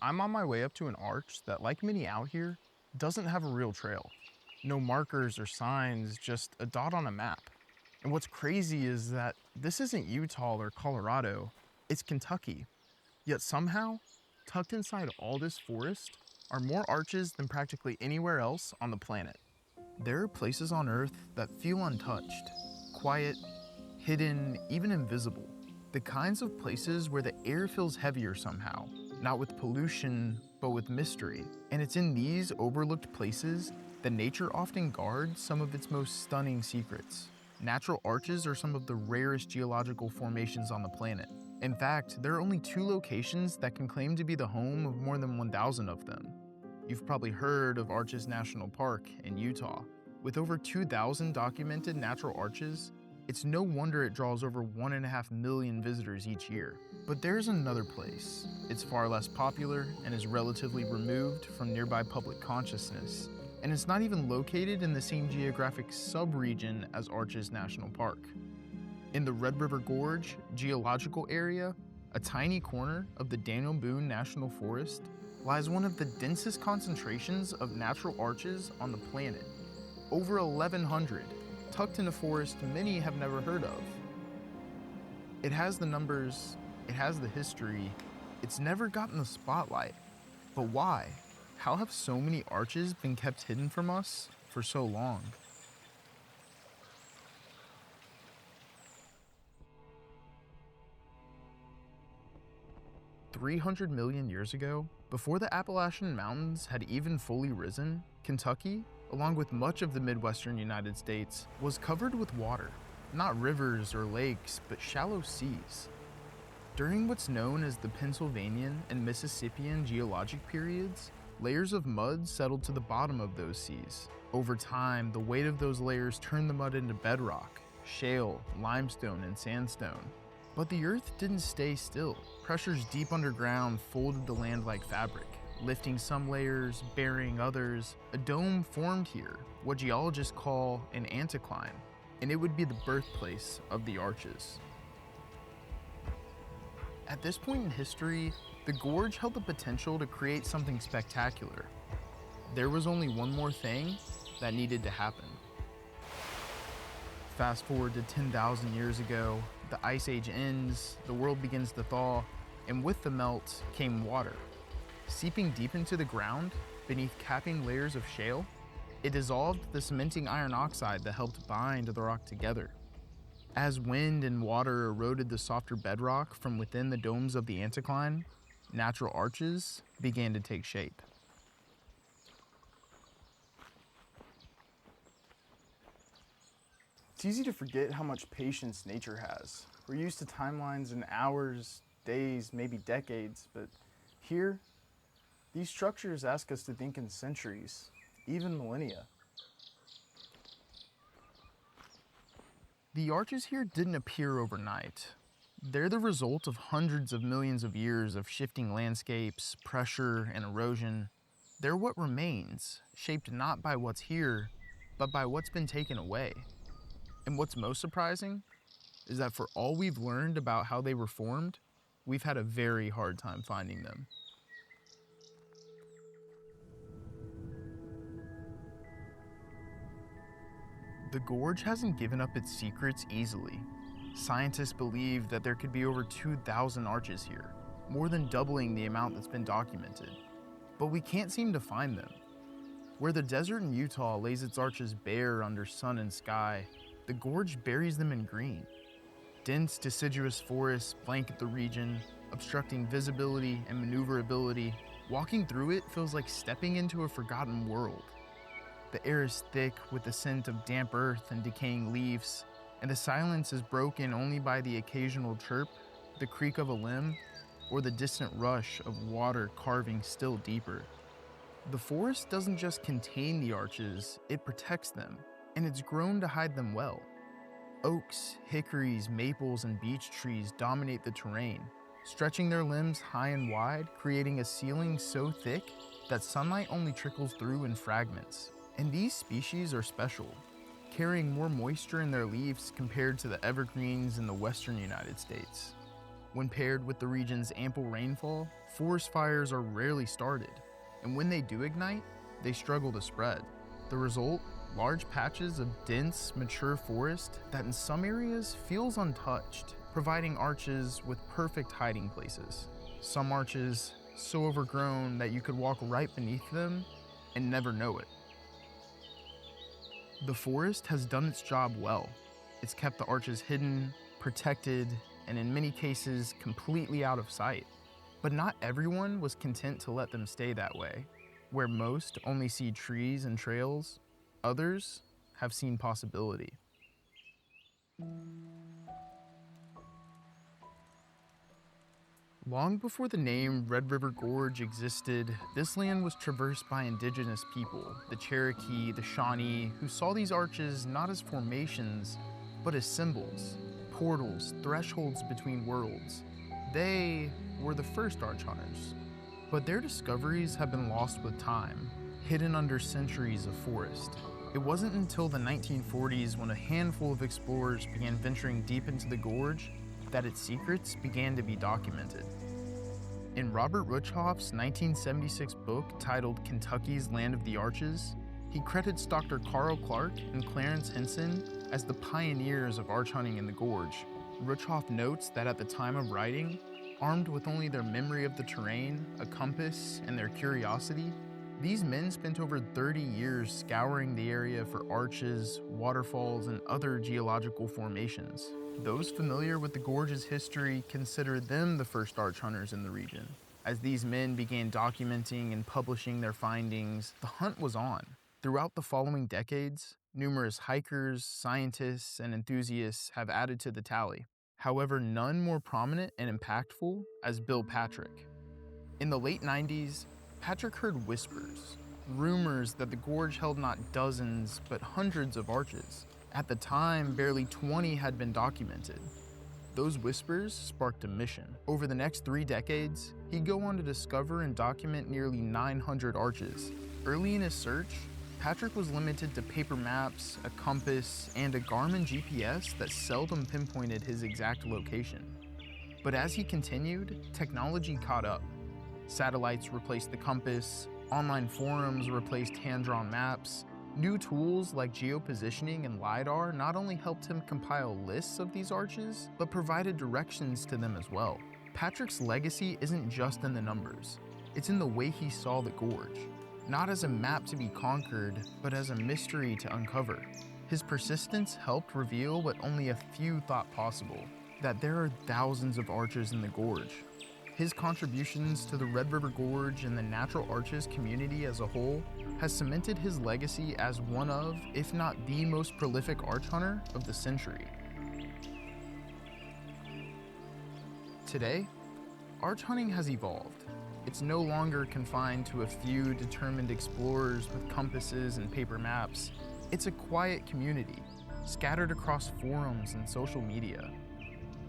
I'm on my way up to an arch that, like many out here, doesn't have a real trail. No markers or signs, just a dot on a map. And what's crazy is that this isn't Utah or Colorado, it's Kentucky. Yet somehow, tucked inside all this forest, are more arches than practically anywhere else on the planet. There are places on Earth that feel untouched, quiet, hidden, even invisible. The kinds of places where the air feels heavier somehow, not with pollution, but with mystery. And it's in these overlooked places that nature often guards some of its most stunning secrets. Natural arches are some of the rarest geological formations on the planet. In fact, there are only 2 locations that can claim to be the home of more than 1,000 of them. You've probably heard of Arches National Park in Utah. With over 2,000 documented natural arches, it's no wonder it draws over 1.5 million visitors each year. But there's another place. It's far less popular and is relatively removed from nearby public consciousness. And it's not even located in the same geographic sub-region as Arches National Park. In the Red River Gorge geological area, a tiny corner of the Daniel Boone National Forest, lies one of the densest concentrations of natural arches on the planet. Over 1,100, tucked in a forest many have never heard of. It has the numbers, it has the history, it's never gotten the spotlight. But why? How have so many arches been kept hidden from us for so long? "300 million years ago, before the Appalachian Mountains had even fully risen, Kentucky, along with much of the Midwestern United States, was covered with water. Not rivers or lakes, but shallow seas. During what's known as the Pennsylvanian and Mississippian geologic periods, layers of mud settled to the bottom of those seas. Over time, the weight of those layers turned the mud into bedrock, shale, limestone, and sandstone. But the earth didn't stay still. Pressures deep underground folded the land like fabric, lifting some layers, burying others. A dome formed here, what geologists call an anticline, and it would be the birthplace of the arches. At this point in history, the gorge held the potential to create something spectacular. There was only one more thing that needed to happen. Fast forward to 10,000 years ago, the Ice Age ends, the world begins to thaw, and with the melt came water. Seeping deep into the ground, beneath capping layers of shale, it dissolved the cementing iron oxide that helped bind the rock together. As wind and water eroded the softer bedrock from within the domes of the anticline, natural arches began to take shape. It's easy to forget how much patience nature has. We're used to timelines in hours, days, maybe decades, but here, these structures ask us to think in centuries, even millennia. The arches here didn't appear overnight. They're the result of hundreds of millions of years of shifting landscapes, pressure, and erosion. They're what remains, shaped not by what's here, but by what's been taken away. And what's most surprising is that for all we've learned about how they were formed, we've had a very hard time finding them. The gorge hasn't given up its secrets easily. Scientists believe that there could be over 2,000 arches here, more than doubling the amount that's been documented. But we can't seem to find them. Where the desert in Utah lays its arches bare under sun and sky, the gorge buries them in green. Dense deciduous forests blanket the region, obstructing visibility and maneuverability. Walking through it feels like stepping into a forgotten world. The air is thick with the scent of damp earth and decaying leaves, and the silence is broken only by the occasional chirp, the creak of a limb, or the distant rush of water carving still deeper. The forest doesn't just contain the arches, it protects them, and it's grown to hide them well. Oaks, hickories, maples, and beech trees dominate the terrain, stretching their limbs high and wide, creating a ceiling so thick that sunlight only trickles through in fragments. And these species are special, carrying more moisture in their leaves compared to the evergreens in the western United States. When paired with the region's ample rainfall, forest fires are rarely started, and when they do ignite, they struggle to spread. The result? Large patches of dense, mature forest that in some areas feels untouched, providing arches with perfect hiding places. Some arches so overgrown that you could walk right beneath them and never know it. The forest has done its job well. It's kept the arches hidden, protected, and in many cases, completely out of sight. But not everyone was content to let them stay that way. Where most only see trees and trails, others have seen possibility. Long before the name Red River Gorge existed, this land was traversed by indigenous people, the Cherokee, the Shawnee, who saw these arches not as formations, but as symbols, portals, thresholds between worlds. They were the first arch hunters. But their discoveries have been lost with time, hidden under centuries of forest. It wasn't until the 1940s when a handful of explorers began venturing deep into the gorge that its secrets began to be documented. In Robert Ruchhoft's 1976 book titled Kentucky's Land of the Arches, he credits Dr. Carl Clark and Clarence Henson as the pioneers of arch hunting in the gorge. Ruchhoft notes that at the time of writing, armed with only their memory of the terrain, a compass, and their curiosity, these men spent over 30 years scouring the area for arches, waterfalls, and other geological formations. Those familiar with the gorge's history consider them the first arch hunters in the region. As these men began documenting and publishing their findings, the hunt was on. Throughout the following decades, numerous hikers, scientists, and enthusiasts have added to the tally. However, none more prominent and impactful as Bill Patrick. In the late 90s, Patrick heard whispers, rumors that the gorge held not dozens, but hundreds of arches. At the time, barely 20 had been documented. Those whispers sparked a mission. Over the next 3 decades, he'd go on to discover and document nearly 900 arches. Early in his search, Patrick was limited to paper maps, a compass, and a Garmin GPS that seldom pinpointed his exact location. But as he continued, technology caught up. Satellites replaced the compass, online forums replaced hand-drawn maps. New tools like geopositioning and LiDAR not only helped him compile lists of these arches, but provided directions to them as well. Patrick's legacy isn't just in the numbers, it's in the way he saw the gorge. Not as a map to be conquered, but as a mystery to uncover. His persistence helped reveal what only a few thought possible, that there are thousands of arches in the gorge. His contributions to the Red River Gorge and the natural arches community as a whole has cemented his legacy as one of, if not the most prolific arch hunter of the century. Today, arch hunting has evolved. It's no longer confined to a few determined explorers with compasses and paper maps. It's a quiet community, scattered across forums and social media.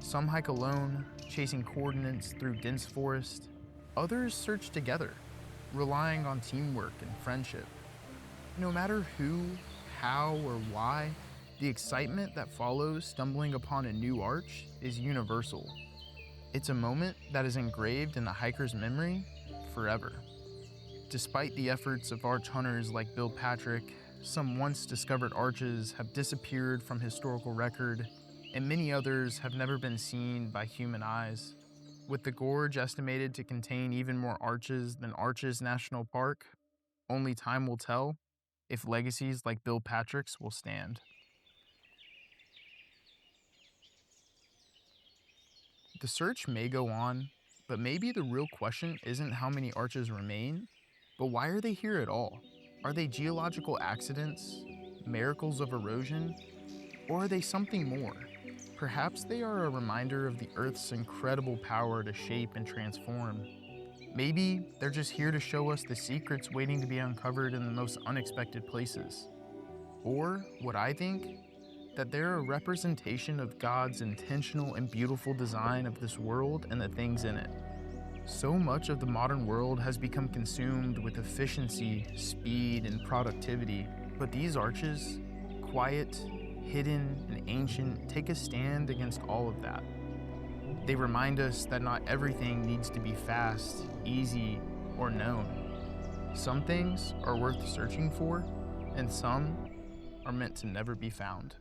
Some hike alone, chasing coordinates through dense forest. Others search together, relying on teamwork and friendship. No matter who, how, or why, the excitement that follows stumbling upon a new arch is universal. It's a moment that is engraved in the hiker's memory forever. Despite the efforts of arch hunters like Bill Patrick, some once discovered arches have disappeared from historical record, and many others have never been seen by human eyes. With the gorge estimated to contain even more arches than Arches National Park, only time will tell if legacies like Bill Patrick's will stand. The search may go on, but maybe the real question isn't how many arches remain, but why are they here at all? Are they geological accidents, miracles of erosion, or are they something more? Perhaps they are a reminder of the Earth's incredible power to shape and transform. Maybe they're just here to show us the secrets waiting to be uncovered in the most unexpected places. Or, what I think, that they're a representation of God's intentional and beautiful design of this world and the things in it. So much of the modern world has become consumed with efficiency, speed, and productivity, but these arches, quiet, hidden, and ancient, take a stand against all of that. They remind us that not everything needs to be fast, easy, or known. Some things are worth searching for, and some are meant to never be found.